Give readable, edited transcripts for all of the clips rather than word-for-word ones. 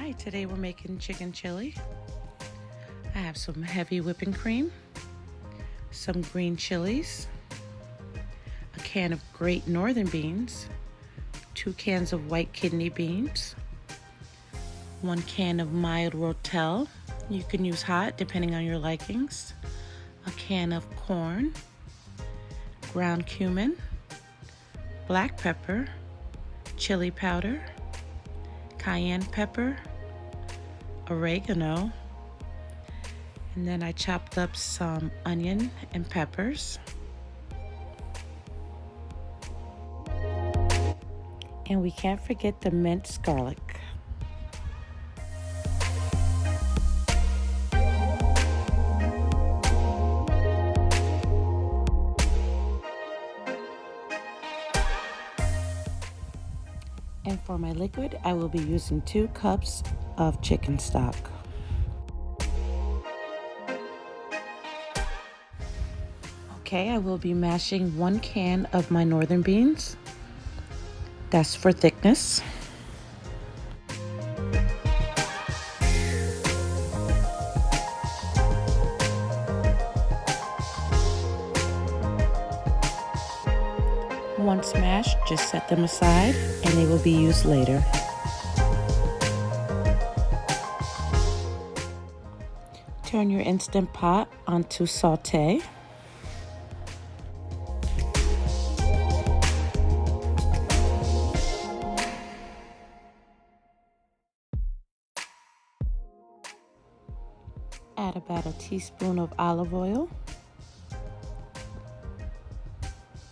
Hi, today we're making chicken chili. I have some heavy whipping cream, some green chilies, a can of Great Northern beans, 2 cans of white kidney beans, 1 can of mild rotel, you can use hot depending on your likings, a can of corn, ground cumin, black pepper, chili powder, cayenne pepper, oregano, and then I chopped up some onion and peppers. And we can't forget the minced garlic. And for my liquid, I will be using 2 cups of chicken stock. Okay, I will be mashing 1 can of my northern beans. That's for thickness. Once mashed, just set them aside and they will be used later. Turn your Instant Pot onto saute. Add about a teaspoon of olive oil.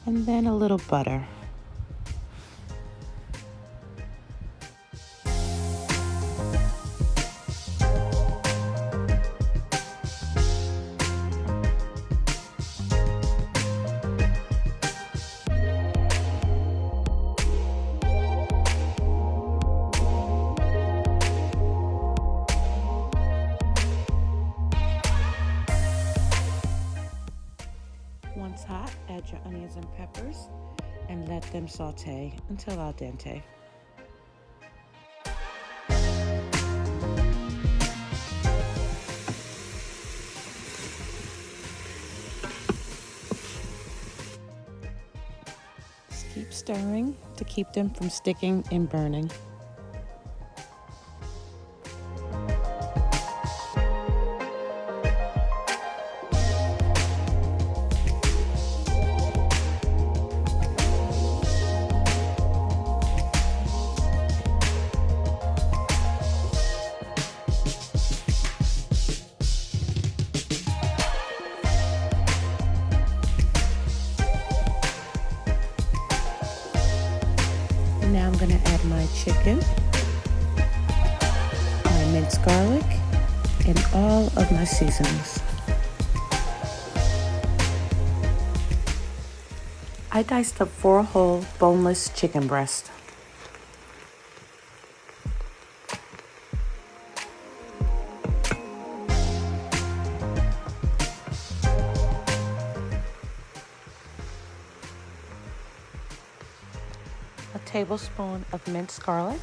And then a little butter. Once hot, add your onions and peppers and let them saute until al dente. Just keep stirring to keep them from sticking and burning. Now I'm going to add my chicken, my minced garlic, and all of my seasonings. I diced up 4 whole boneless chicken breasts. A tablespoon of minced garlic,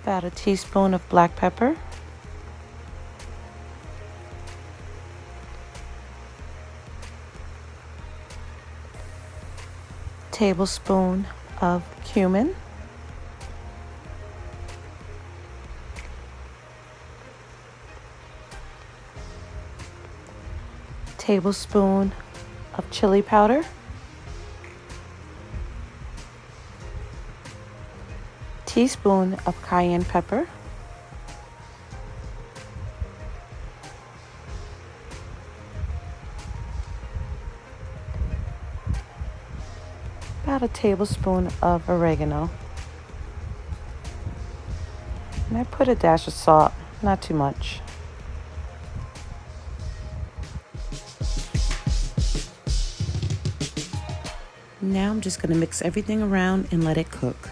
about a teaspoon of black pepper, tablespoon of cumin, tablespoon of chili powder, teaspoon of cayenne pepper, about a tablespoon of oregano, and I put a dash of salt, not too much. Now I'm just going to mix everything around and let it cook.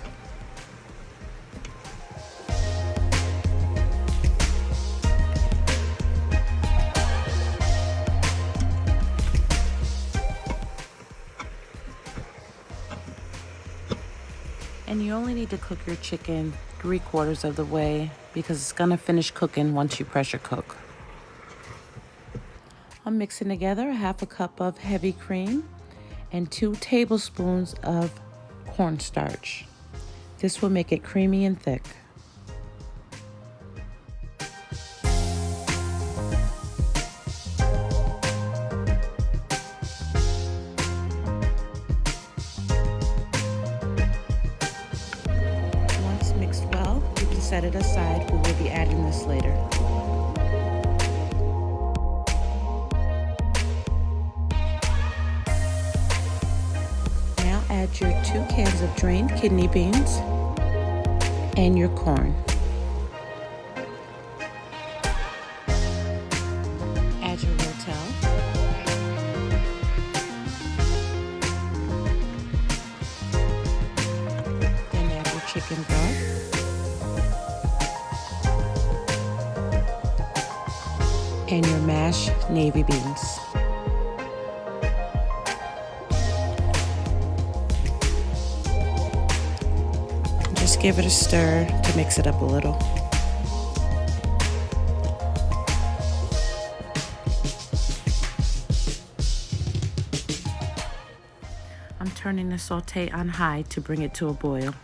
And you only need to cook your chicken 3/4 of the way because it's gonna finish cooking once you pressure cook. I'm mixing together 1/2 cup of heavy cream and 2 tablespoons of cornstarch. This will make it creamy and thick. Once mixed well, you can set it aside. We will be adding this later. Now add your 2 cans of drained kidney beans and your corn. Add your rotel. Then add your chicken broth. And your mashed navy beans. Just give it a stir to mix it up a little. I'm turning the saute on high to bring it to a boil.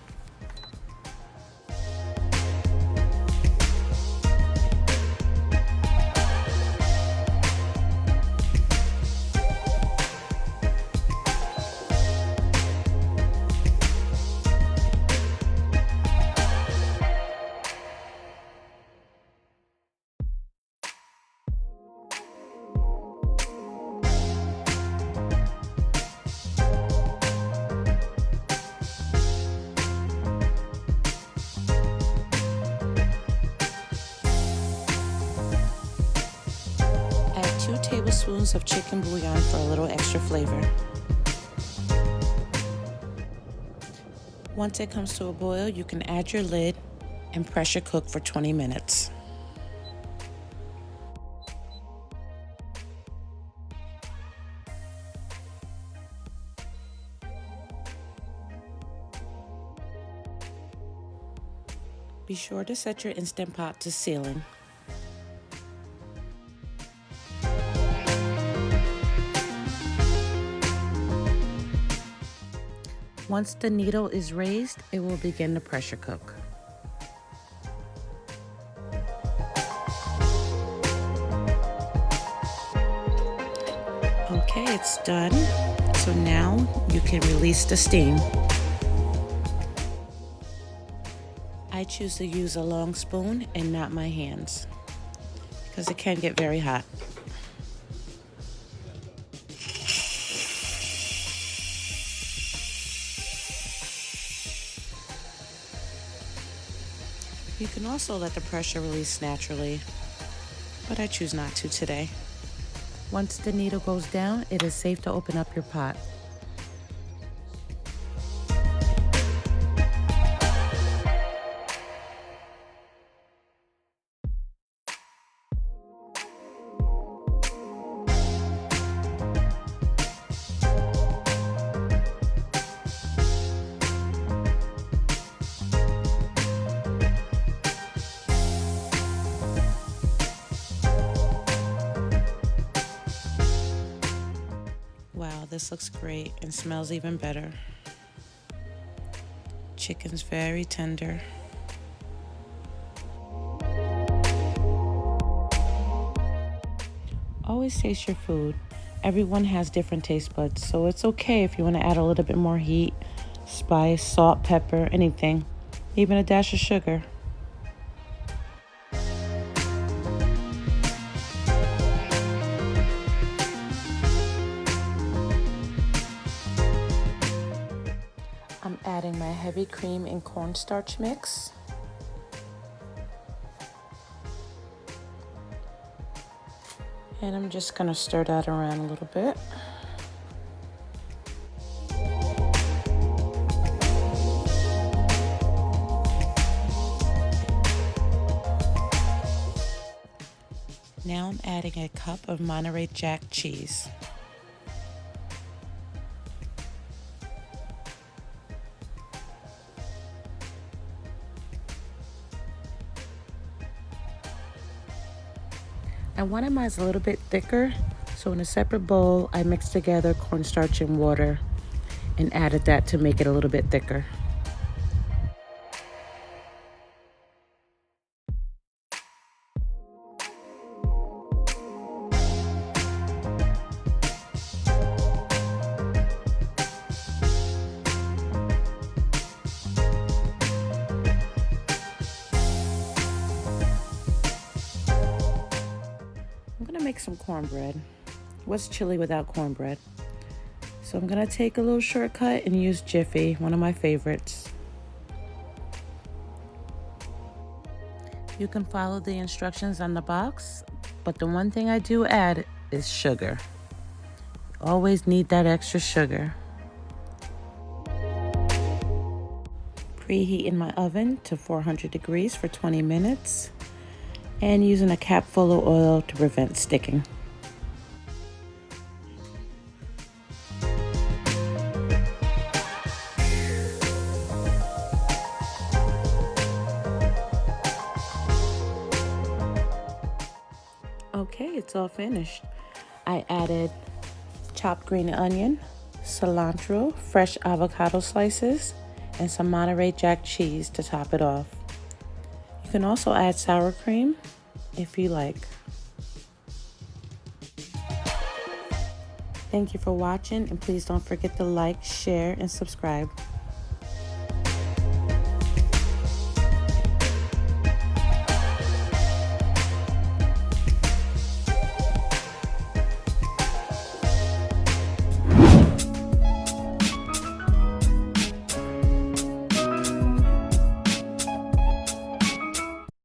Add 2 tablespoons of chicken bouillon for a little extra flavor. Once it comes to a boil, you can add your lid and pressure cook for 20 minutes. Be sure to set your Instant Pot to sealing. Once the needle is raised, it will begin to pressure cook. Okay, it's done. So now you can release the steam. I choose to use a long spoon and not my hands because it can get very hot. You can also let the pressure release naturally, but I choose not to today. Once the needle goes down, it is safe to open up your pot. Wow, this looks great and smells even better. Chicken's very tender. Always taste your food. Everyone has different taste buds, so it's okay if you want to add a little bit more heat, spice, salt, pepper, anything, even a dash of sugar. I'm adding my heavy cream and cornstarch mix. And I'm just gonna stir that around a little bit. Now I'm adding a cup of Monterey Jack cheese. I wanted mine a little bit thicker, so in a separate bowl, I mixed together cornstarch and water and added that to make it a little bit thicker. I'm gonna make some cornbread. What's chili without cornbread? So I'm gonna take a little shortcut and use Jiffy, one of my favorites. You can follow the instructions on the box, but the one thing I do add is sugar. Always need that extra sugar. Preheat in my oven to 400 degrees for 20 minutes and using a cap full of oil to prevent sticking. Okay, it's all finished. I added chopped green onion, cilantro, fresh avocado slices, and some Monterey Jack cheese to top it off. You can also add sour cream if you like. Thank you for watching, and please don't forget to like, share, and subscribe.